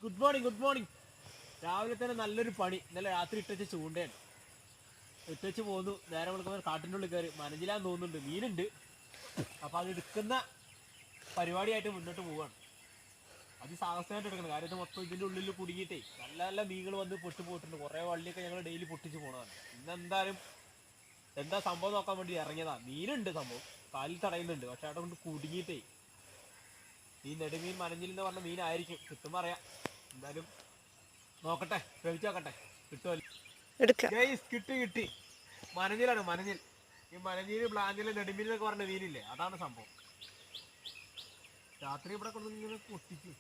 Good morning good morning. രാവിലെ തന്നെ നല്ലൊരു പണി. ഇന്നലെ രാത്രി ഇട്ടുവെച്ച് ചൂണ്ടയാണ്. ഇട്ടുവെച്ച് പോന്നു. നേരെ വിളിക്കുമ്പോൾ കാട്ടിൻ്റെ ഉള്ളിൽ കയറി മനഞ്ചിലാന്ന് തോന്നുന്നുണ്ട്, മീനുണ്ട്. അപ്പം അത് എടുക്കുന്ന പരിപാടിയായിട്ട് മുന്നോട്ട് പോവുകയാണ്. അതിസാഹസമായിട്ട് എടുക്കണം. കാര്യം ഇത് മൊത്തം ഇതിൻ്റെ ഉള്ളിൽ കുടുങ്ങിയിട്ടേ നല്ല നല്ല മീനുകൾ വന്ന് പൊട്ടി പോയിട്ടുണ്ട്. കുറേ വള്ളിയൊക്കെ ഞങ്ങൾ ഡെയിലി പൊട്ടിച്ച് പോണതാണ്. ഇന്നെന്തായാലും എന്താ സംഭവം നോക്കാൻ വേണ്ടി ഇറങ്ങിയതാണ്. മീനുണ്ട്, സംഭവം കാലിൽ തടയുന്നുണ്ട്. പക്ഷെ അവിടെ കൊണ്ട് കുടുങ്ങിയിട്ടേ ഈ നെടുമീൻ മനഞ്ഞിൽ എന്ന് പറഞ്ഞ മീനായിരിക്കും. കിട്ടുമ്പോൾ അറിയാം. എന്തായാലും നോക്കട്ടെ, ശ്രമിച്ചു നോക്കട്ടെ, കിട്ടുമല്ലോ. ഗൈസ് കിട്ടി കിട്ടി. മനഞ്ഞിലാണ്, മനഞ്ഞിൽ. ഈ മനഞ്ഞിൽ ബ്ലാഞ്ചിൽ നെടുമീൻ എന്നൊക്കെ പറഞ്ഞ മീനില്ലേ, അതാണ് സംഭവം. രാത്രി ഇവിടെ കൊണ്ട് ഇങ്ങനെ പൊട്ടിച്ചു.